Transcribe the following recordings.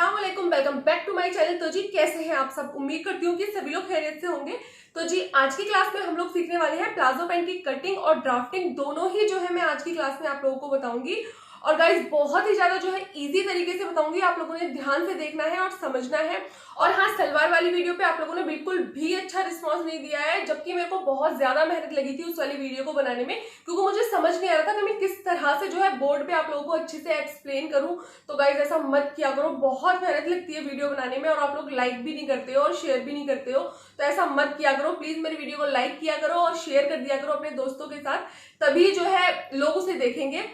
अस्सलामुअलैकुम, welcome back to my channel. तो जी कैसे हैं आप सब? उम्मीद करती हूँ कि सभी लोग खैरियत से होंगे। तो जी आज की क्लास में हम लोग सीखने वाले हैं प्लाजो पैंट की कटिंग और ड्राफ्टिंग, दोनों ही जो है मैं आज की क्लास में आप लोगों को बताऊंगी। और गाइस बहुत ही ज्यादा जो है इजी तरीके से बताऊंगी, आप लोगों ने ध्यान से देखना है और समझना है। और हाँ, सलवार वाली वीडियो पे आप लोगों ने बिल्कुल भी अच्छा रिस्पॉन्स नहीं दिया है, जबकि मेरे को बहुत ज्यादा मेहनत लगी थी उस वाली वीडियो को बनाने में, क्योंकि मुझे समझ नहीं आ रहा था कि मैं किस तरह से जो है बोर्ड पे आप लोगों को अच्छे से एक्सप्लेन करूं। तो गाइज ऐसा मत किया करो, बहुत मेहनत लगती है वीडियो बनाने में और आप लोग लाइक भी नहीं करते हो और शेयर भी नहीं करते हो। तो ऐसा मत किया करो, प्लीज मेरी वीडियो को लाइक किया करो और शेयर कर दिया करो अपने दोस्तों के साथ, तभी जो है लोग उसे देखेंगे।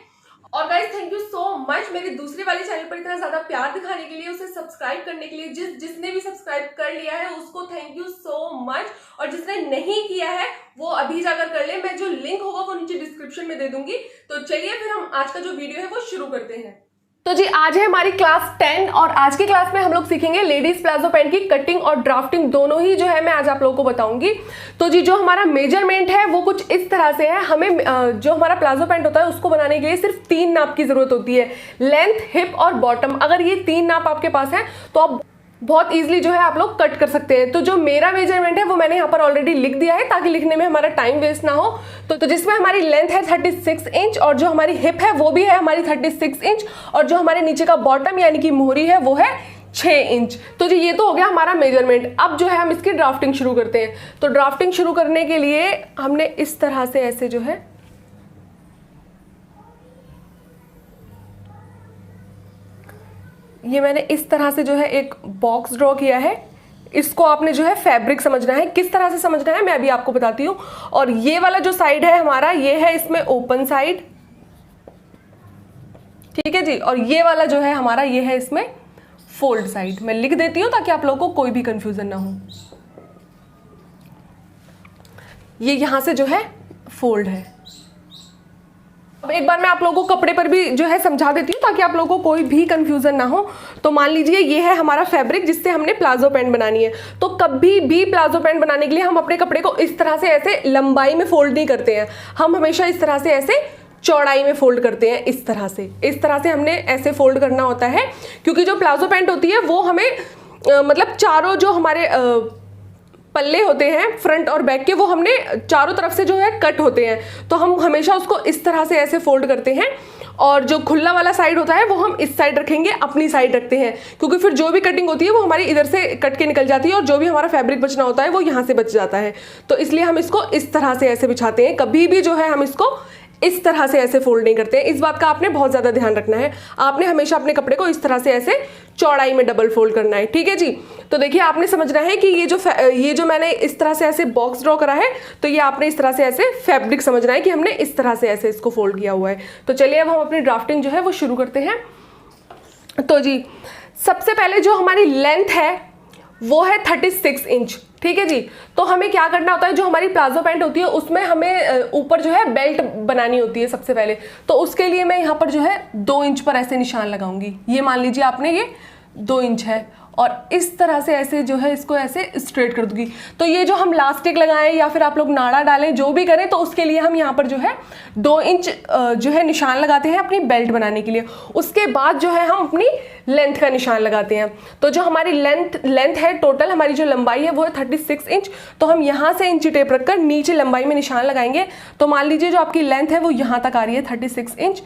और guys thank you so much मेरे दूसरे वाले चैनल पर इतना ज्यादा प्यार दिखाने के लिए, उसे सब्सक्राइब करने के लिए। जिसने भी सब्सक्राइब कर लिया है उसको थैंक यू सो मच, और जिसने नहीं किया है वो अभी जाकर कर ले। मैं जो लिंक होगा वो नीचे डिस्क्रिप्शन में दे दूंगी। तो चलिए फिर हम आज का जो वीडियो है वो शुरू करते हैं। तो जी आज है हमारी क्लास 10 और आज की क्लास में हम लोग सीखेंगे लेडीज प्लाजो पैंट की कटिंग और ड्राफ्टिंग, दोनों ही जो है मैं आज आप लोगों को बताऊंगी। तो जी जो हमारा मेजरमेंट है वो कुछ इस तरह से है। हमें जो हमारा प्लाजो पैंट होता है उसको बनाने के लिए सिर्फ 3 नाप की जरूरत होती है, लेंथ, हिप और बॉटम। अगर ये 3 नाप आपके पास है तो आप बहुत इजीली जो है आप लोग कट कर सकते हैं। तो जो मेरा मेजरमेंट है वो मैंने यहाँ पर ऑलरेडी लिख दिया है ताकि लिखने में हमारा टाइम वेस्ट ना हो। तो जिसमें हमारी लेंथ है 36 इंच और जो हमारी हिप है वो भी है हमारी 36 इंच और जो हमारे नीचे का बॉटम यानी कि मोहरी है वो है 6 इंच। तो जी ये तो हो गया हमारा मेजरमेंट। अब जो है हम इसकी ड्राफ्टिंग शुरू करते हैं। तो ड्राफ्टिंग शुरू करने के लिए हमने इस तरह से ऐसे जो है ये मैंने इस तरह से जो है एक बॉक्स ड्रॉ किया है। इसको आपने जो है फैब्रिक समझना है, किस तरह से समझना है मैं अभी आपको बताती हूँ। और ये वाला जो साइड है हमारा ये है इसमें ओपन साइड, ठीक है जी। और ये वाला जो है हमारा ये है इसमें फोल्ड साइड। मैं लिख देती हूँ ताकि आप लोगों को कोई भी कंफ्यूजन ना हो। ये यहां से जो है फोल्ड है। अब एक बार मैं आप लोगों को कपड़े पर भी जो है समझा देती हूँ ताकि आप लोगों को कोई भी कंफ्यूजन ना हो। तो मान लीजिए ये है हमारा फैब्रिक जिससे हमने प्लाजो पैंट बनानी है। तो कभी भी प्लाजो पैंट बनाने के लिए हम अपने कपड़े को इस तरह से ऐसे लंबाई में फोल्ड नहीं करते हैं, हम हमेशा इस तरह से ऐसे चौड़ाई में फोल्ड करते हैं। इस तरह से हमने ऐसे फोल्ड करना होता है, क्योंकि जो प्लाजो पैंट होती है वो हमें मतलब चारों जो हमारे पल्ले होते हैं फ्रंट और बैक के, वो हमने चारों तरफ से जो है कट होते हैं। तो हम हमेशा उसको इस तरह से ऐसे फोल्ड करते हैं और जो खुला वाला साइड होता है वो हम इस साइड रखेंगे, अपनी साइड रखते हैं, क्योंकि फिर जो भी कटिंग होती है वो हमारी इधर से कट के निकल जाती है और जो भी हमारा फैब्रिक बचना होता है वो यहाँ से बच जाता है। तो इसलिए हम इसको इस तरह से ऐसे बिछाते हैं, कभी भी जो है हम इसको इस तरह से ऐसे फोल्ड नहीं करते हैं। इस बात का आपने बहुत ज्यादा ध्यान रखना है। आपने हमेशा अपने कपड़े को इस तरह से ऐसे चौड़ाई में डबल फोल्ड करना है, ठीक है जी। तो देखिए आपने समझना है कि ये जो मैंने इस तरह से ऐसे बॉक्स ड्रॉ करा है, तो ये आपने इस तरह से ऐसे फैब्रिक समझना है कि हमने इस तरह से ऐसे इसको फोल्ड किया हुआ है। तो चलिए अब हम अपनी ड्राफ्टिंग जो है वो शुरू करते हैं। तो जी सबसे पहले जो हमारी लेंथ है वो है 36 इंच, ठीक है जी। तो हमें क्या करना होता है, जो हमारी प्लाजो पैंट होती है उसमें हमें ऊपर जो है बेल्ट बनानी होती है सबसे पहले। तो उसके लिए मैं यहाँ पर जो है 2 इंच पर ऐसे निशान लगाऊंगी। ये मान लीजिए आपने ये 2 इंच है और इस तरह से ऐसे जो है इसको ऐसे स्ट्रेट कर दूंगी। तो ये जो हम लास्टिक लगाएं या फिर आप लोग नाड़ा डालें, जो भी करें, तो उसके लिए हम यहाँ पर जो है 2 इंच जो है निशान लगाते हैं अपनी बेल्ट बनाने के लिए। उसके बाद जो है हम अपनी लेंथ का निशान लगाते हैं। तो जो हमारी लेंथ है, टोटल हमारी जो लंबाई है वो है 36 इंच। तो हम यहाँ से इंची टेप रखकर नीचे लंबाई में निशान लगाएंगे। तो मान लीजिए जो आपकी लेंथ है वो यहाँ तक आ रही है 36 इंच,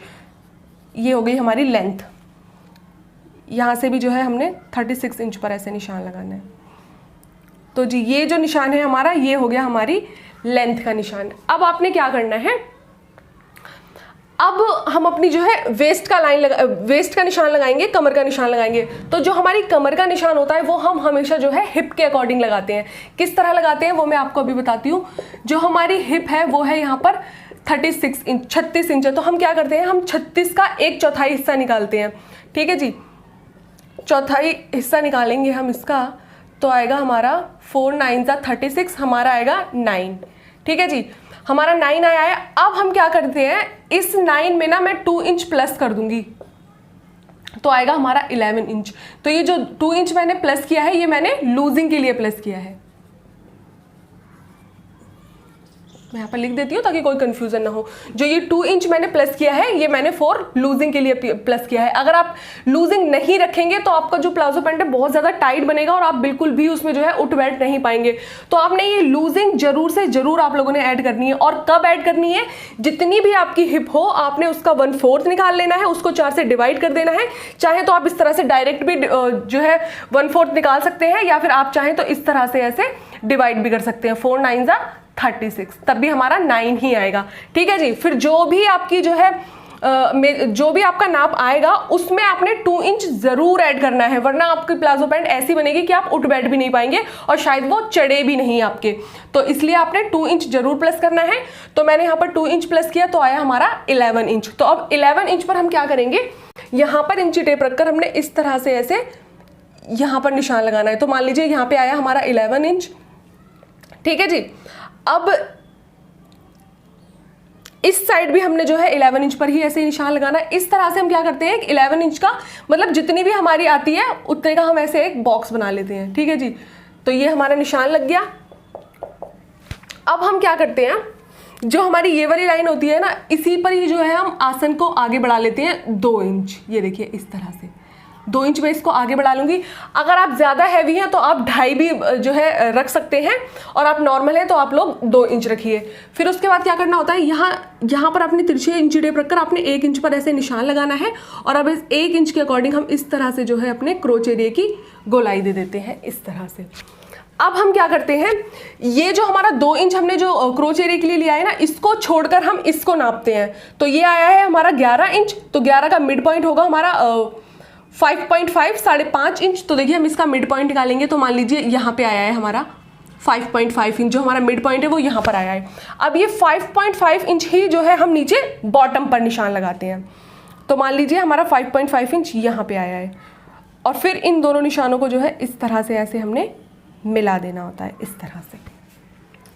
ये हो गई हमारी लेंथ। यहाँ से भी जो है हमने 36 इंच पर ऐसे निशान लगाना है। तो जी ये जो निशान है हमारा ये हो गया हमारी लेंथ का निशान। अब आपने क्या करना है, अब हम अपनी जो है वेस्ट का निशान लगाएंगे, कमर का निशान लगाएंगे। तो जो हमारी कमर का निशान होता है वो हम हमेशा जो है हिप के अकॉर्डिंग लगाते हैं। किस तरह लगाते हैं वो मैं आपको अभी बताती हूँ। जो हमारी हिप है वो है यहाँ पर 36 इंच है। तो हम क्या करते हैं, हम 36 का 1/4 हिस्सा निकालते हैं, ठीक है जी। चौथाई हिस्सा निकालेंगे हम इसका, तो आएगा हमारा 4 9 36, हमारा आएगा 9, ठीक है जी। हमारा 9 आया है। अब हम क्या करते हैं, इस 9 में ना मैं 2 इंच प्लस कर दूंगी, तो आएगा हमारा 11 इंच। तो ये जो 2 इंच मैंने प्लस किया है ये मैंने लूजिंग के लिए प्लस किया है। मैं यहाँ पर लिख देती हूँ ताकि कोई कंफ्यूजन ना हो। जो ये 2 इंच मैंने प्लस किया है ये मैंने फॉर लूजिंग के लिए प्लस किया है। अगर आप लूजिंग नहीं रखेंगे तो आपका जो प्लाजो पैंट है बहुत ज़्यादा टाइट बनेगा और आप बिल्कुल भी उसमें जो है उठ बैठ नहीं पाएंगे। तो आपने ये लूजिंग जरूर से जरूर आप लोगों ने ऐड करनी है। और कब ऐड करनी है? जितनी भी आपकी हिप हो आपने उसका 1/4 निकाल लेना है, उसको 4 से डिवाइड कर देना है। चाहे तो आप इस तरह से डायरेक्ट भी जो है 1/4 निकाल सकते हैं, या फिर आप चाहें तो इस तरह से ऐसे डिवाइड भी कर सकते हैं। 4 9 36, तब भी हमारा 9 ही आएगा। ठीक है जी। फिर जो भी आपकी जो है जो भी आपका नाप आएगा उसमें आपने 2 इंच जरूर ऐड करना है, वरना आपकी प्लाजो पैंट ऐसी बनेगी कि आप उठ बैठ भी नहीं पाएंगे और शायद वो चढ़े भी नहीं आपके। तो इसलिए आपने 2 इंच जरूर प्लस करना है। तो मैंने यहाँ पर 2 इंच प्लस किया तो आया हमारा 11 इंच। तो अब 11 इंच पर हम क्या करेंगे, यहाँ पर इंची टेप रखकर हमने इस तरह से ऐसे यहाँ पर निशान लगाना है। तो मान लीजिए यहाँ पे आया हमारा 11 इंच। ठीक है जी। अब इस साइड भी हमने जो है 11 इंच पर ही ऐसे निशान लगाना है। इस तरह से हम क्या करते हैं, 11 इंच का मतलब जितनी भी हमारी आती है उतने का हम ऐसे एक बॉक्स बना लेते हैं। ठीक है जी। तो ये हमारा निशान लग गया। अब हम क्या करते हैं, जो हमारी ये वाली लाइन होती है ना, इसी पर ही जो है हम आसन को आगे बढ़ा लेते हैं 2 इंच। ये देखिए इस तरह से 2 इंच में इसको आगे बढ़ा लूंगी। अगर आप ज़्यादा हैवी हैं तो आप 2.5 भी जो है रख सकते हैं, और आप नॉर्मल हैं तो आप लोग 2 इंच रखिए। फिर उसके बाद क्या करना होता है, यहाँ पर अपनी तिरछी इंची टेप रखकर आपने 1 इंच पर ऐसे निशान लगाना है, और अब इस 1 इंच के अकॉर्डिंग हम इस तरह से जो है अपने क्रोच एरिया की गोलाई दे देते हैं इस तरह से। अब हम क्या करते हैं, ये जो हमारा 2 इंच हमने जो क्रोच एरिया के लिए लिया है ना, इसको छोड़कर हम इसको नापते हैं। तो ये आया है हमारा 11 इंच। तो 11 का मिड पॉइंट होगा हमारा 5.5 5.5 इंच। तो देखिए हम इसका मिड पॉइंट निकालेंगे। तो मान लीजिए यहाँ पे आया है हमारा 5.5 इंच, जो हमारा मिड पॉइंट है वो यहाँ पर आया है। अब ये 5.5 इंच ही जो है हम नीचे बॉटम पर निशान लगाते हैं। तो मान लीजिए हमारा 5.5 इंच यहाँ पे आया है, और फिर इन दोनों निशानों को जो है इस तरह से ऐसे हमने मिला देना होता है इस तरह से।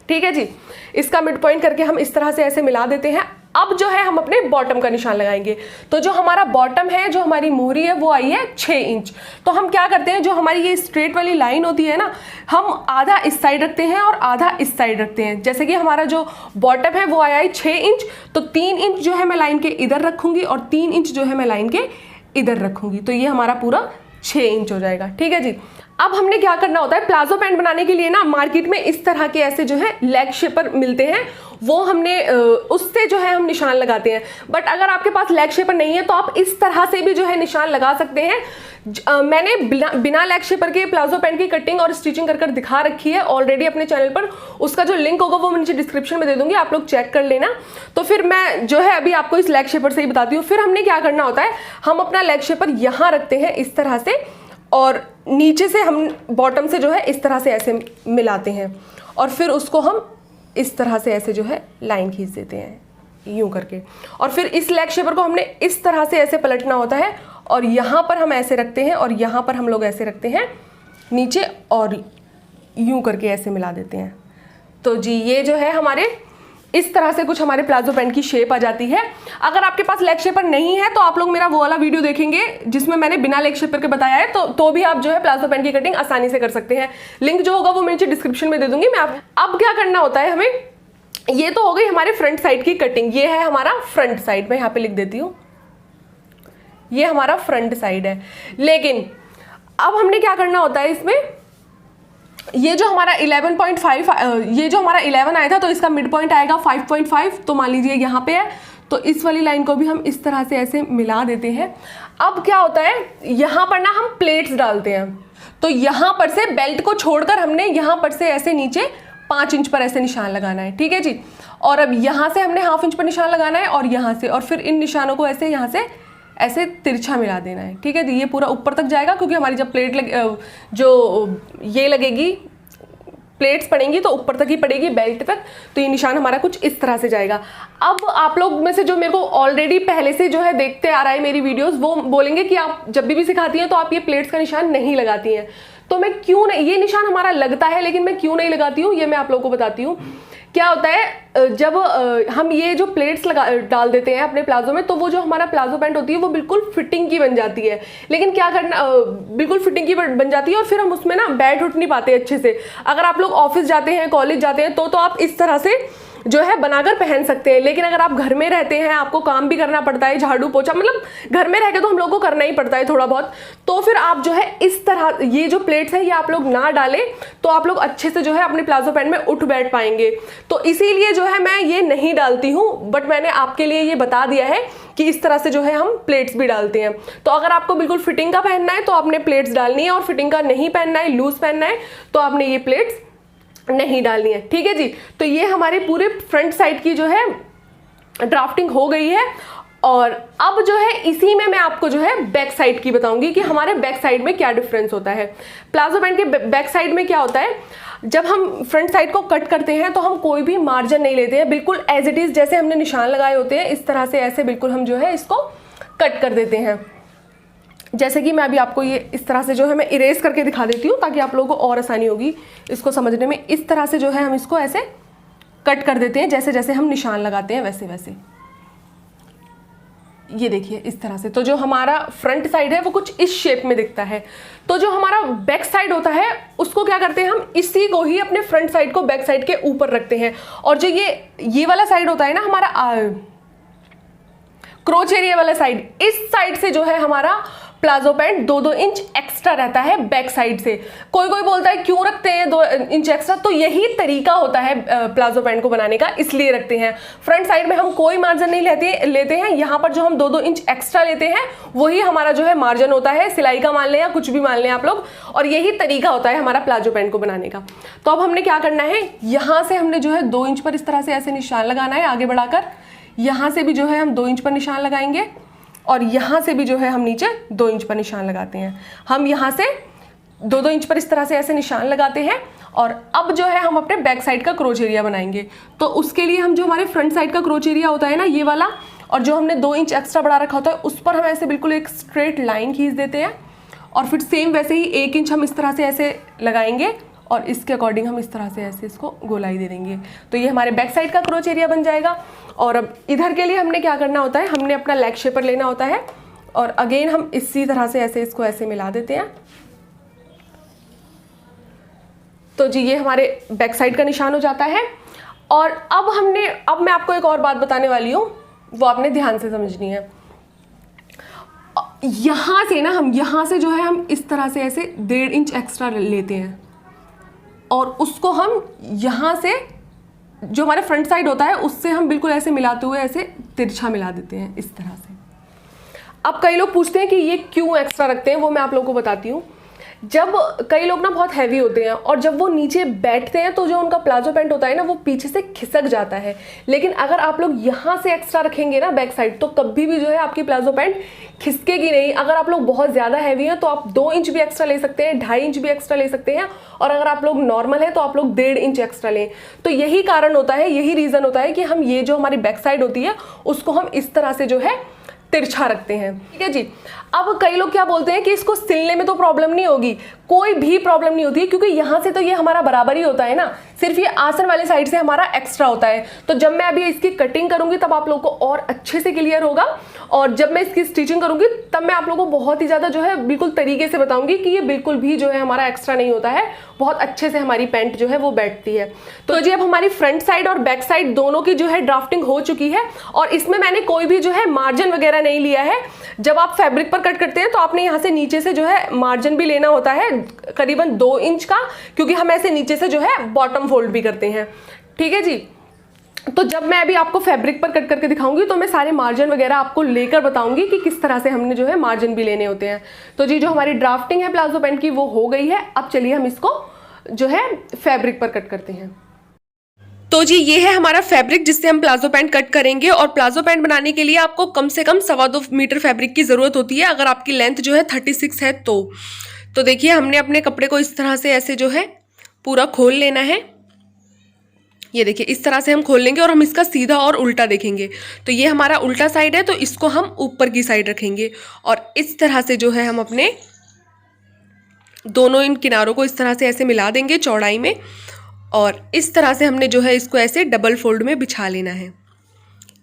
ठीक है जी। इसका मिड पॉइंट करके हम इस तरह से ऐसे मिला देते हैं। अब जो है हम अपने बॉटम का निशान लगाएंगे। तो जो हमारा बॉटम है, जो हमारी मोहरी है, वो आई है 6 इंच। तो हम क्या करते हैं, जो हमारी ये स्ट्रेट वाली लाइन होती है ना, हम आधा इस साइड रखते हैं और आधा इस साइड रखते हैं। जैसे कि हमारा जो बॉटम है वो आया है 6 इंच, तो 3 इंच जो है मैं लाइन के इधर रखूंगी और 3 इंच जो है मैं लाइन के इधर रखूंगी। तो ये हमारा पूरा 6 इंच हो जाएगा। ठीक है जी। अब हमने क्या करना होता है, प्लाजो पैंट बनाने के लिए ना मार्केट में इस तरह के ऐसे जो है लेग शेपर मिलते हैं, वो हमने उससे जो है हम निशान लगाते हैं। बट अगर आपके पास लेग शेपर नहीं है तो आप इस तरह से भी जो है निशान लगा सकते हैं। मैंने बिना लेग शेपर के प्लाजो पैंट की कटिंग और स्टिचिंग कर दिखा रखी है ऑलरेडी अपने चैनल पर। उसका जो लिंक होगा वो मैं नीचे डिस्क्रिप्शन में दे दूंगी, आप लोग चेक कर लेना। तो फिर मैं जो है अभी आपको इस लेग शेपर से ही बताती हूँ। फिर हमने क्या करना होता है, हम अपना लेग शेपर यहाँ रखते हैं इस तरह से, और नीचे से हम बॉटम से जो है इस तरह से ऐसे मिलाते हैं, और फिर उसको हम इस तरह से ऐसे जो है लाइन खींच देते हैं यूं करके। और फिर इस लेग शेपर को हमने इस तरह से ऐसे पलटना होता है, और यहाँ पर हम ऐसे रखते हैं और यहाँ पर हम लोग ऐसे रखते हैं नीचे, और यूं करके ऐसे मिला देते हैं। तो जी ये जो है हमारे इस तरह से कुछ हमारे प्लाजो पैंट की शेप आ जाती है। अगर आपके पास लेग शेपर नहीं है तो आप लोग मेरा वो वाला वीडियो देखेंगे जिसमें मैंने बिना लेग शेपर के बताया है, तो भी आप जो है प्लाजो पैंट की कटिंग आसानी से कर सकते हैं। लिंक जो होगा वो मैं नीचे डिस्क्रिप्शन में दे दूंगी मैं आप। अब क्या करना होता है हमें, ये तो हो गई हमारे फ्रंट साइड की कटिंग। ये है हमारा फ्रंट साइड, मैं यहाँ पे लिख देती हूँ, ये हमारा फ्रंट साइड है। लेकिन अब हमने क्या करना होता है इसमें, ये जो हमारा 11.5 ये जो हमारा 11 आया था तो इसका मिड पॉइंट आएगा 5.5। तो मान लीजिए यहाँ पे है, तो इस वाली लाइन को भी हम इस तरह से ऐसे मिला देते हैं। अब क्या होता है, यहाँ पर ना हम प्लेट्स डालते हैं। तो यहाँ पर से बेल्ट को छोड़कर हमने यहाँ पर से ऐसे नीचे 5 इंच पर ऐसे निशान लगाना है। ठीक है जी। और अब यहाँ से हमने 1/2 इंच पर निशान लगाना है, और यहाँ से, और फिर इन निशानों को ऐसे यहाँ से ऐसे तिरछा मिला देना है। ठीक है जी। ये पूरा ऊपर तक जाएगा, क्योंकि हमारी जब प्लेट जो ये लगेगी, प्लेट्स पड़ेंगी तो ऊपर तक ही पड़ेगी बेल्ट तक। तो ये निशान हमारा कुछ इस तरह से जाएगा। अब आप लोग में से जो मेरे को ऑलरेडी पहले से जो है देखते आ रहा है मेरी वीडियोस, वो बोलेंगे कि आप जब भी सिखाती हैं तो आप ये प्लेट्स का निशान नहीं लगाती हैं। तो मैं क्यों नहीं, ये निशान हमारा लगता है लेकिन मैं क्यों नहीं लगाती हूँ ये मैं आप लोगों को बताती हूँ। क्या होता है, जब हम ये जो प्लेट्स डाल देते हैं अपने प्लाजो में, तो वो जो हमारा प्लाजो पैंट होती है वो बिल्कुल फिटिंग की बन जाती है। लेकिन क्या करना, बिल्कुल फिटिंग की बन जाती है, और फिर हम उसमें ना बैठ उठ नहीं पाते अच्छे से। अगर आप लोग ऑफिस जाते हैं, कॉलेज जाते हैं, तो आप इस तरह से जो है बनाकर पहन सकते हैं। लेकिन अगर आप घर में रहते हैं, आपको काम भी करना पड़ता है, झाड़ू पोछा, मतलब घर में रह के तो हम लोग को करना ही पड़ता है थोड़ा बहुत, तो फिर आप जो है इस तरह ये जो प्लेट्स है ये आप लोग ना डालें, तो आप लोग अच्छे से जो है अपने प्लाजो पैंट में उठ बैठ पाएंगे। तो इसीलिए जो है मैं ये नहीं डालती हूँ, बट मैंने आपके लिए ये बता दिया है कि इस तरह से जो है हम प्लेट्स भी डालते हैं। तो अगर आपको बिल्कुल फिटिंग का पहनना है तो आपने प्लेट्स डालनी है, और फिटिंग का नहीं पहनना है, लूज पहनना है, तो आपने ये प्लेट्स नहीं डालनी है। ठीक है जी। तो ये हमारे पूरे फ्रंट साइड की जो है ड्राफ्टिंग हो गई है। और अब जो है इसी में मैं आपको जो है बैक साइड की बताऊंगी कि हमारे बैक साइड में क्या डिफरेंस होता है। प्लाजो पैंट के बैक साइड में क्या होता है, जब हम फ्रंट साइड को कट करते हैं तो हम कोई भी मार्जिन नहीं लेते हैं, बिल्कुल एज इट इज जैसे हमने निशान लगाए होते हैं इस तरह से ऐसे बिल्कुल हम जो है इसको कट कर देते हैं। जैसे कि मैं अभी आपको ये इस तरह से जो है मैं इरेज करके दिखा देती हूँ ताकि आप लोगों को और आसानी होगी इसको समझने में। इस तरह से जो है हम इसको ऐसे कट कर देते हैं, जैसे जैसे हम निशान लगाते हैं वैसे वैसे। ये देखिए इस तरह से। तो जो हमारा फ्रंट साइड है वो कुछ इस शेप में दिखता है। तो जो हमारा बैक साइड होता है उसको क्या करते हैं, हम इसी को ही अपने फ्रंट साइड को बैक साइड के ऊपर रखते हैं। और जो ये वाला साइड होता है ना हमारा क्रोच एरिया वाला साइड, इस साइड से जो है हमारा प्लाजो पैंट 2-2 इंच एक्स्ट्रा रहता है बैक साइड से। कोई कोई बोलता है क्यों रखते हैं 2 इंच एक्स्ट्रा, तो यही तरीका होता है प्लाजो पैंट को बनाने का, इसलिए रखते हैं। फ्रंट साइड में हम कोई मार्जिन नहीं लेते हैं। यहाँ पर जो हम 2-2 इंच एक्स्ट्रा लेते हैं वही हमारा जो है मार्जिन होता है, सिलाई का मान लें या कुछ भी मान लें आप लोग, और यही तरीका होता है हमारा प्लाजो पैंट को बनाने का। तो अब हमने क्या करना है, यहाँ से हमने जो है 2 इंच पर इस तरह से ऐसे निशान लगाना है आगे बढ़ाकर। यहाँ से भी जो है हम 2 इंच पर निशान लगाएंगे, और यहाँ से भी जो है हम नीचे 2 इंच पर निशान लगाते हैं। हम यहाँ से 2-2 इंच पर इस तरह से ऐसे निशान लगाते हैं। और अब जो है हम अपने बैक साइड का क्रोच एरिया बनाएंगे। तो उसके लिए हम जो हमारे फ्रंट साइड का क्रोच एरिया होता है ना ये वाला, और जो हमने 2 इंच एक्स्ट्रा बढ़ा रखा होता है उस पर हम ऐसे बिल्कुल एक स्ट्रेट लाइन खींच देते हैं, और फिर सेम वैसे ही 1 इंच हम इस तरह से ऐसे लगाएंगे, और इसके अकॉर्डिंग हम इस तरह से ऐसे इसको गोलाई दे देंगे। तो ये हमारे बैक साइड का क्रोच एरिया बन जाएगा। और अब इधर के लिए हमने क्या करना होता है, हमने अपना लेग शेपर लेना होता है, और अगेन हम इसी तरह से ऐसे इसको ऐसे मिला देते हैं। तो जी ये हमारे बैक साइड का निशान हो जाता है। और अब मैं आपको एक और बात बताने वाली हूँ, वो आपने ध्यान से समझनी है। यहाँ से ना हम यहाँ से जो है हम इस तरह से ऐसे 1.5 इंच एक्स्ट्रा लेते हैं, और उसको हम यहाँ से जो हमारे फ्रंट साइड होता है उससे हम बिल्कुल ऐसे मिलाते हुए ऐसे तिरछा मिला देते हैं इस तरह से। अब कई लोग पूछते हैं कि ये क्यों एक्स्ट्रा रखते हैं, वो मैं आप लोगों को बताती हूँ। जब कई लोग ना बहुत हैवी होते हैं और जब वो नीचे बैठते हैं तो जो उनका प्लाजो पैंट होता है ना वो पीछे से खिसक जाता है। लेकिन अगर आप लोग यहाँ से एक्स्ट्रा रखेंगे ना बैक साइड, तो कभी भी जो है आपकी प्लाजो पैंट खिसकेगी नहीं। अगर आप लोग बहुत ज़्यादा हैवी हैं तो आप 2 इंच भी एक्स्ट्रा ले सकते हैं, 2.5 इंच भी एक्स्ट्रा ले सकते हैं, और अगर आप लोग नॉर्मल हैं तो आप लोग 1.5 इंच एक्स्ट्रा लें। तो यही कारण होता है, यही रीज़न होता है कि हम ये जो हमारी बैक साइड होती है उसको हम इस तरह से जो है तिरछा रखते हैं। ठीक है जी। अब कई लोग क्या बोलते हैं कि इसको सिलने में तो प्रॉब्लम नहीं होगी। कोई भी प्रॉब्लम नहीं होती है, क्योंकि यहाँ से तो ये हमारा बराबर ही होता है ना, सिर्फ ये आसन वाले साइड से हमारा एक्स्ट्रा होता है। तो जब मैं अभी इसकी कटिंग करूंगी तब आप लोगों को और अच्छे से क्लियर होगा, और जब मैं इसकी स्टिचिंग करूंगी तब मैं आप लोगों को बहुत ही ज़्यादा जो है बिल्कुल तरीके से बताऊंगी कि ये बिल्कुल भी जो है हमारा एक्स्ट्रा नहीं होता है, बहुत अच्छे से हमारी पैंट जो है वो बैठती है। तो जी अब हमारी फ्रंट साइड और बैक साइड दोनों की जो है ड्राफ्टिंग हो चुकी है, और इसमें मैंने कोई भी जो है मार्जिन वगैरह नहीं लिया है। जब आप फैब्रिक पर कट करते हैं तो आपने यहाँ से नीचे से जो है मार्जिन भी लेना होता है करीबन 2 इंच का, क्योंकि हम ऐसे नीचे से जो है बॉटम फोल्ड भी करते हैं। ठीक है जी। तो जब मैं अभी आपको फैब्रिक पर कट करके दिखाऊंगी तो मैं सारे मार्जिन वगैरह आपको लेकर बताऊंगी कि किस तरह से हमने जो है मार्जिन भी लेने होते हैं। तो जी जो हमारी ड्राफ्टिंग है प्लाजो पैंट की वो हो गई है। अब चलिए हम इसको जो है फैब्रिक पर कट करते हैं। तो जी ये है हमारा फैब्रिक जिससे हम प्लाजो पैंट कट करेंगे, और प्लाजो पैंट बनाने के लिए आपको कम से कम 2.25 मीटर फैब्रिक की ज़रूरत होती है, अगर आपकी लेंथ जो है 36 है तो देखिए हमने अपने कपड़े को इस तरह से ऐसे जो है पूरा खोल लेना है। ये देखिए इस तरह से हम खोल लेंगे, और हम इसका सीधा और उल्टा देखेंगे। तो ये हमारा उल्टा साइड है, तो इसको हम ऊपर की साइड रखेंगे, और इस तरह से जो है हम अपने दोनों इन किनारों को इस तरह से ऐसे मिला देंगे चौड़ाई में, और इस तरह से हमने जो है इसको ऐसे डबल फोल्ड में बिछा लेना है।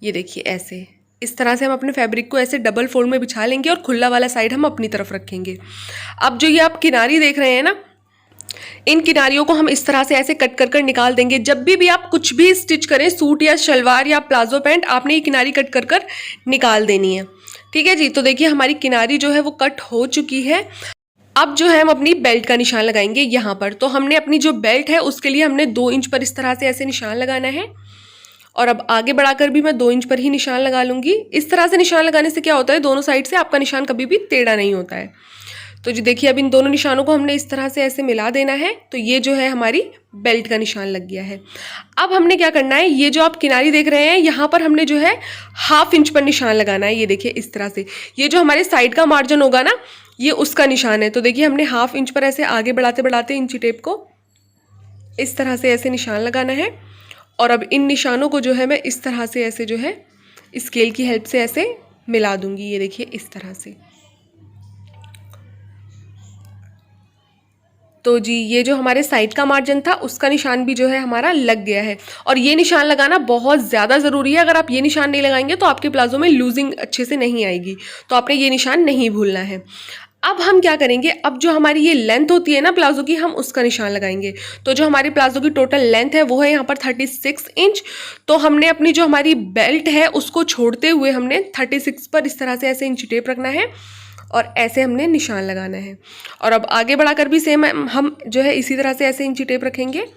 ये देखिए ऐसे इस तरह से हम अपने फैब्रिक को ऐसे डबल फोल्ड में बिछा लेंगे, और खुला वाला साइड हम अपनी तरफ रखेंगे। अब जो ये आप किनारी देख रहे हैं ना, इन किनारियों को हम इस तरह से ऐसे कट कर कर निकाल देंगे। जब भी आप कुछ भी स्टिच करें, सूट या शलवार या प्लाजो पैंट, आपने ये किनारी कट कर कर निकाल देनी है। ठीक है जी। तो देखिए हमारी किनारी जो है वो कट हो चुकी है। अब जो है हम अपनी बेल्ट का निशान लगाएंगे यहाँ पर। तो हमने अपनी जो बेल्ट है उसके लिए हमने 2 इंच पर इस तरह से ऐसे निशान लगाना है, और अब आगे बढ़ाकर भी मैं 2 इंच पर ही निशान लगा लूंगी। इस तरह से निशान लगाने से क्या होता है, दोनों साइड से आपका निशान कभी भी टेढ़ा नहीं होता है। तो जी देखिए, अब इन दोनों निशानों को हमने इस तरह से ऐसे मिला देना है। तो ये जो है हमारी बेल्ट का निशान लग गया है। अब हमने क्या करना है, ये जो आप किनारी देख रहे हैं यहाँ पर हमने जो है 1/2 इंच पर निशान लगाना है। ये देखिए इस तरह से, ये जो हमारे साइड का मार्जिन होगा ना, ये उसका निशान है। तो देखिए हमने 1/2 इंच पर ऐसे आगे बढ़ाते बढ़ाते इंची टेप को इस तरह से ऐसे निशान लगाना है। और अब इन निशानों को जो है मैं इस तरह से ऐसे जो है स्केल की हेल्प से ऐसे मिला दूंगी। ये देखिए इस तरह से। तो जी ये जो हमारे साइड का मार्जिन था उसका निशान भी जो है हमारा लग गया है। और ये निशान लगाना बहुत ज़्यादा ज़रूरी है। अगर आप ये निशान नहीं लगाएंगे तो आपके प्लाजो में लूजिंग अच्छे से नहीं आएगी। तो आपने ये निशान नहीं भूलना है। अब हम क्या करेंगे, अब जो हमारी ये लेंथ होती है ना प्लाजो की, हम उसका निशान लगाएंगे। तो जो हमारी प्लाजो की टोटल लेंथ है वो है यहाँ पर 36 इंच। तो हमने अपनी जो हमारी बेल्ट है उसको छोड़ते हुए हमने 36 पर इस तरह से ऐसे इंची टेप रखना है और ऐसे हमने निशान लगाना है। और अब आगे बढ़ाकर भी सेम हम जो है इसी तरह से ऐसे इंची टेप रखेंगे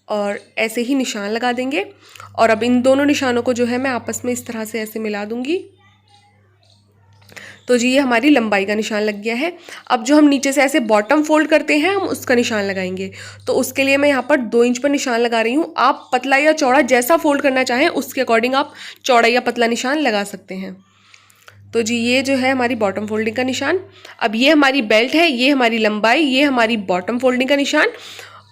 और ऐसे ही निशान लगा देंगे। और अब इन दोनों निशानों को जो है मैं आपस में इस तरह से ऐसे मिला दूंगी। तो जी ये हमारी लंबाई का निशान लग गया है। अब जो हम नीचे से ऐसे बॉटम फोल्ड करते हैं हम उसका निशान लगाएंगे। तो उसके लिए मैं यहाँ पर 2 इंच पर निशान लगा रही हूँ। आप पतला या चौड़ा जैसा फोल्ड करना चाहें उसके अकॉर्डिंग आप चौड़ा या पतला निशान लगा सकते हैं। तो जी ये जो है हमारी बॉटम फोल्डिंग का निशान। अब ये हमारी बेल्ट है, ये हमारी लंबाई, ये हमारी बॉटम फोल्डिंग का निशान,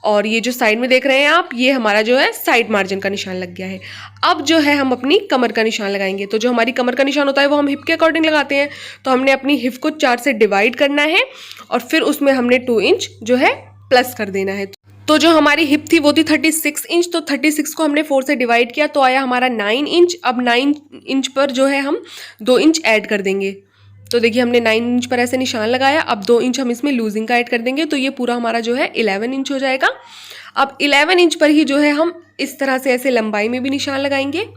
और ये जो साइड में देख रहे हैं आप, ये हमारा जो है साइड मार्जिन का निशान लग गया है। अब जो है हम अपनी कमर का निशान लगाएंगे। तो जो हमारी कमर का निशान होता है वो हम हिप के अकॉर्डिंग लगाते हैं। तो हमने अपनी हिप को 4 से डिवाइड करना है और फिर उसमें हमने 2 इंच जो है प्लस कर देना है। तो जो हमारी हिप थी वो थी 36 इंच। तो 36 को हमने 4 से डिवाइड किया तो आया हमारा 9 इंच। अब 9 इंच पर जो है हम 2 इंच ऐड कर देंगे। तो देखिए हमने 9 इंच पर ऐसे निशान लगाया। अब 2 इंच हम इसमें लूजिंग का ऐड कर देंगे। तो ये पूरा हमारा जो है 11 इंच हो जाएगा। अब 11 इंच पर ही जो है हम इस तरह से ऐसे लंबाई में भी निशान लगाएंगे।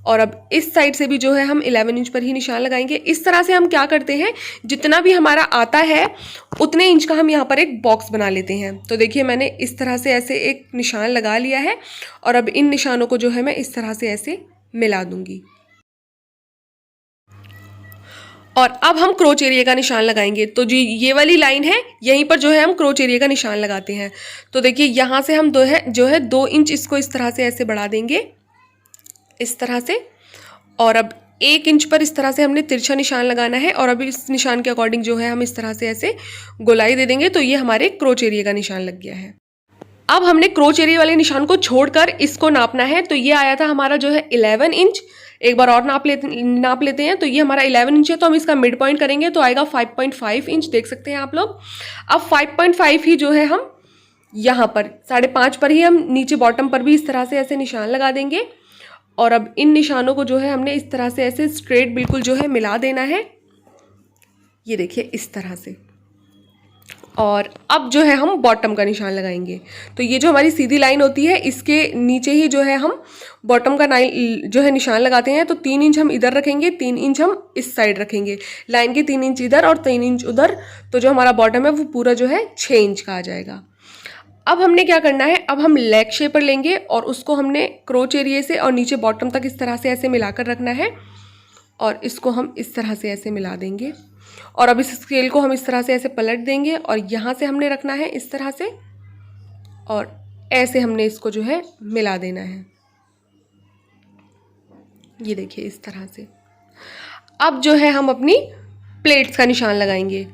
और अब इस साइड से भी जो है हम 11 इंच पर ही निशान लगाएंगे। इस तरह से हम क्या करते हैं, जितना भी हमारा आता है उतने इंच का हम यहाँ पर एक बॉक्स बना लेते हैं। तो देखिए मैंने इस तरह से ऐसे एक निशान लगा लिया है और अब इन निशानों को जो है मैं इस तरह से ऐसे मिला दूंगी। और अब हम क्रोच एरिया का निशान लगाएंगे। तो जी ये वाली लाइन है, यहीं पर जो है हम क्रोच एरिया का निशान लगाते हैं। तो देखिए यहाँ से हम जो है 2 इंच इसको इस तरह से ऐसे बढ़ा देंगे इस तरह से। और अब 1 इंच पर इस तरह से हमने तिरछा निशान लगाना है और अभी इस निशान के अकॉर्डिंग जो है हम इस तरह से ऐसे गोलाई दे देंगे। तो ये हमारे क्रोच एरिया का निशान लग गया है। अब हमने क्रोच एरिया वाले निशान को छोड़कर इसको नापना है। तो ये आया था हमारा जो है 11 इंच। एक बार और नाप लेते हैं। तो ये हमारा 11 इंच है, तो हम इसका मिड पॉइंट करेंगे तो आएगा 5.5 इंच। देख सकते हैं आप लोग। अब 5.5 ही जो है हम यहाँ पर 5.5 पर ही हम नीचे बॉटम पर भी इस तरह से ऐसे निशान लगा देंगे। और अब इन निशानों को जो है हमने इस तरह से ऐसे स्ट्रेट बिल्कुल जो है मिला देना है। ये देखिए इस तरह से। और अब जो है हम बॉटम का निशान लगाएंगे। तो ये जो हमारी सीधी लाइन होती है इसके नीचे ही जो है हम बॉटम का जो है निशान लगाते हैं। तो 3 इंच हम इधर रखेंगे, 3 इंच हम इस साइड रखेंगे। लाइन के 3 इंच इधर और 3 इंच उधर। तो जो हमारा बॉटम है वो पूरा जो है 6 इंच का आ जाएगा। अब हमने क्या करना है, अब हम लेग शेपर लेंगे और उसको हमने क्रोच एरिया से और नीचे बॉटम तक इस तरह से ऐसे मिलाकर रखना है। और इसको हम इस तरह से ऐसे मिला देंगे। और अब इस स्केल को हम इस तरह से ऐसे पलट देंगे और यहाँ से हमने रखना है इस तरह से और ऐसे हमने इसको जो है मिला देना है। ये देखिए इस तरह से। अब जो है हम अपनी प्लेट्स का निशान लगाएंगे।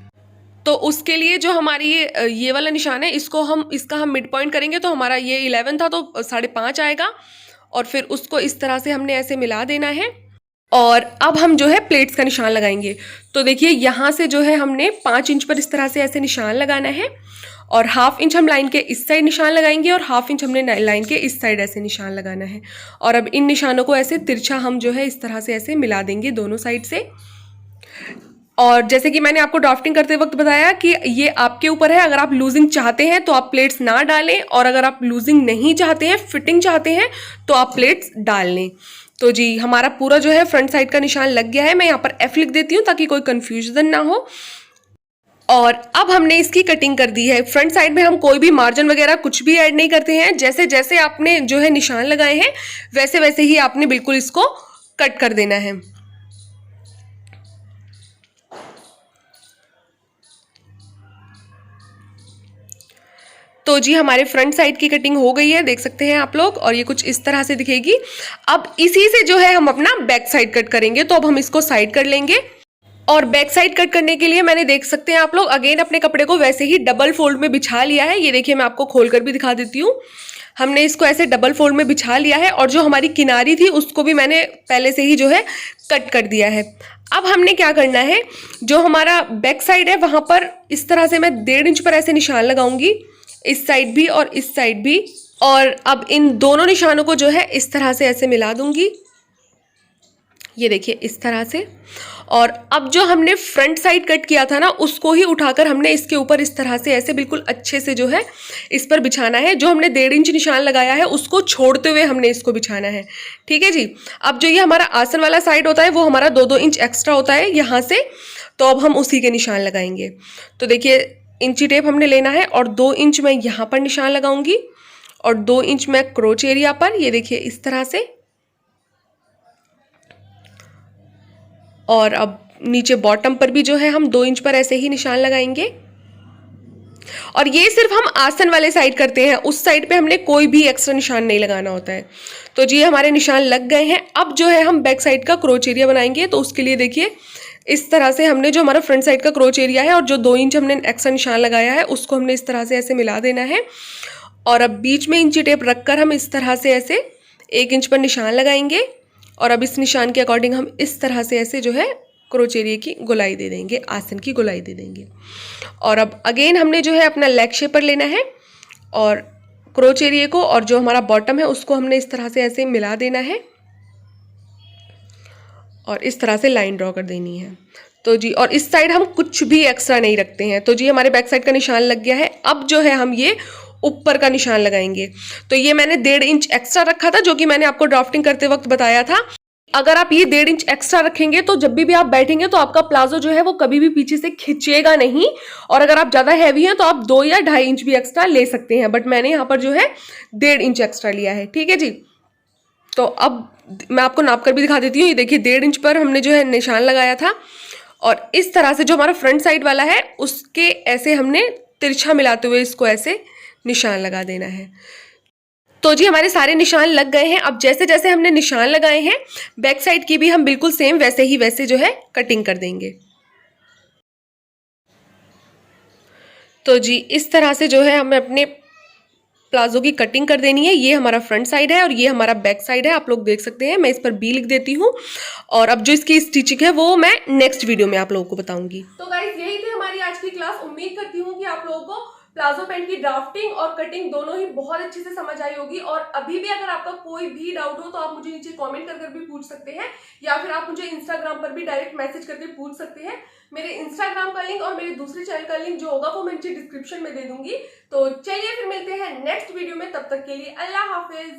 तो उसके लिए जो हमारी ये वाला निशान है इसका हम मिड पॉइंट करेंगे। तो हमारा ये 11 था तो 5.5 आएगा और फिर उसको इस तरह से हमने ऐसे मिला देना है। और अब हम जो है प्लेट्स का निशान लगाएंगे। तो देखिए यहाँ से जो है हमने 5 इंच पर इस तरह से ऐसे निशान लगाना है और 1/2 इंच हम लाइन के इस साइड निशान लगाएंगे और 1/2 इंच हमने लाइन के इस साइड ऐसे निशान लगाना है। और अब इन निशानों को ऐसे तिरछा हम जो है इस तरह से ऐसे मिला देंगे दोनों साइड से। और जैसे कि मैंने आपको ड्राफ्टिंग करते वक्त बताया कि ये आपके ऊपर है, अगर आप लूजिंग चाहते हैं तो आप प्लेट्स ना डालें, और अगर आप लूजिंग नहीं चाहते हैं, फिटिंग चाहते हैं, तो आप प्लेट्स डाल लें। तो जी हमारा पूरा जो है फ्रंट साइड का निशान लग गया है। मैं यहाँ पर एफ लिख देती हूँ ताकि कोई कंफ्यूजन ना हो। और अब हमने इसकी कटिंग कर दी है। फ्रंट साइड में हम कोई भी मार्जिन वगैरह कुछ भी ऐड नहीं करते हैं। जैसे जैसे आपने जो है निशान लगाए हैं वैसे वैसे ही आपने बिल्कुल इसको कट कर देना है। तो जी हमारे फ्रंट साइड की कटिंग हो गई है, देख सकते हैं आप लोग, और ये कुछ इस तरह से दिखेगी। अब इसी से जो है हम अपना बैक साइड कट करेंगे। तो अब हम इसको साइड कर लेंगे। और बैक साइड कट करने के लिए मैंने, देख सकते हैं आप लोग, अगेन अपने कपड़े को वैसे ही डबल फोल्ड में बिछा लिया है। ये देखिए मैं आपको खोलकर भी दिखा देती हूँ। हमने इसको ऐसे डबल फोल्ड में बिछा लिया है, और जो हमारी किनारी थी उसको भी मैंने पहले से ही जो है कट कर दिया है। अब हमने क्या करना है, जो हमारा बैक साइड है वहां पर इस तरह से मैं 1.5 इंच पर ऐसे निशान लगाऊंगी, इस साइड भी और इस साइड भी। और अब इन दोनों निशानों को जो है इस तरह से ऐसे मिला दूंगी, ये देखिए इस तरह से। और अब जो हमने फ्रंट साइड कट किया था ना, उसको ही उठाकर हमने इसके ऊपर इस तरह से ऐसे बिल्कुल अच्छे से जो है इस पर बिछाना है। जो हमने 1.5 इंच निशान लगाया है उसको छोड़ते हुए हमने इसको बिछाना है, ठीक है जी। अब जो ये हमारा आसन वाला साइड होता है वो हमारा 2-2 इंच एक्स्ट्रा होता है यहाँ से, तो अब हम उसी के निशान लगाएंगे। तो देखिए इंची टेप हमने लेना है, और 2 इंच मैं यहाँ पर निशान लगाऊंगी, और 2 इंच मैं क्रोच एरिया पर, ये देखिए इस तरह से। और अब नीचे बॉटम पर भी जो है हम 2 इंच पर ऐसे ही निशान लगाएंगे। और ये सिर्फ हम आसन वाले साइड करते हैं, उस साइड पे हमने कोई भी एक्स्ट्रा निशान नहीं लगाना होता है। तो जी हमारे निशान लग गए हैं। अब जो है हम बैक साइड का क्रोच एरिया बनाएंगे। तो उसके लिए देखिए इस तरह से हमने जो हमारा फ्रंट साइड का क्रोच एरिया है और जो 2 इंच हमने एक्स्ट्रा निशान लगाया है उसको हमने इस तरह से ऐसे मिला देना है। और अब बीच में इंची टेप रखकर हम इस तरह से ऐसे 1 इंच पर निशान लगाएंगे। और अब इस निशान के अकॉर्डिंग हम इस तरह से ऐसे जो है क्रोच एरिया की गोलाई दे देंगे, आसन की गोलाई दे देंगे। और अब अगेन हमने जो है अपना लेग शेपर लेना है, और क्रोच एरिया को और जो हमारा बॉटम है उसको हमने इस तरह से ऐसे मिला देना है, और इस तरह से लाइन ड्रॉ कर देनी है। तो जी, और इस साइड हम कुछ भी एक्स्ट्रा नहीं रखते हैं। तो जी हमारे बैक साइड का निशान लग गया है। अब जो है हम ये ऊपर का निशान लगाएंगे। तो ये मैंने 1.5 इंच एक्स्ट्रा रखा था, जो कि मैंने आपको ड्राफ्टिंग करते वक्त बताया था। अगर आप ये 1.5 इंच एक्स्ट्रा रखेंगे तो जब भी आप बैठेंगे तो आपका प्लाजो जो है वो कभी भी पीछे से खिंचेगा नहीं। और अगर आप ज्यादा हैवी हैं तो आप 2 या 2.5 इंच भी एक्स्ट्रा ले सकते हैं, बट मैंने यहाँ पर जो है 1.5 इंच एक्स्ट्रा लिया है, ठीक है जी। तो अब मैं आपको नाप कर भी दिखा देती हूँ। ये देखिए 1.5 इंच पर हमने जो है निशान लगाया था, और इस तरह से जो हमारा फ्रंट साइड वाला है उसके ऐसे हमने तिरछा मिलाते हुए इसको ऐसे निशान लगा देना है। तो जी हमारे सारे निशान लग गए हैं। अब जैसे जैसे हमने निशान लगाए हैं बैक साइड की भी हम बिल्कुल सेम वैसे ही वैसे जो है कटिंग कर देंगे। तो जी इस तरह से जो है हमें अपने प्लाजो की कटिंग कर देनी है। ये हमारा फ्रंट साइड है और ये हमारा बैक साइड है, आप लोग देख सकते हैं। मैं इस पर बी लिख देती हूँ, और अब जो इसकी स्टिचिंग है वो मैं नेक्स्ट वीडियो में आप लोगों को बताऊंगी। तो गाइस यही थी हमारी आज की क्लास। उम्मीद करती हूँ कि आप लोगों को प्लाजो पैंट की ड्राफ्टिंग और कटिंग दोनों ही बहुत अच्छे से समझ आई होगी। और अभी भी अगर आपका कोई भी डाउट हो तो आप मुझे नीचे कमेंट कर भी पूछ सकते हैं, या फिर आप मुझे इंस्टाग्राम पर भी डायरेक्ट मैसेज करके पूछ सकते हैं। मेरे इंस्टाग्राम का लिंक और मेरे दूसरे चैनल का लिंक जो होगा वो मैं नीचे डिस्क्रिप्शन में दे दूंगी। तो चलिए फिर मिलते हैं नेक्स्ट वीडियो में, तब तक के लिए अल्लाह हाफिज।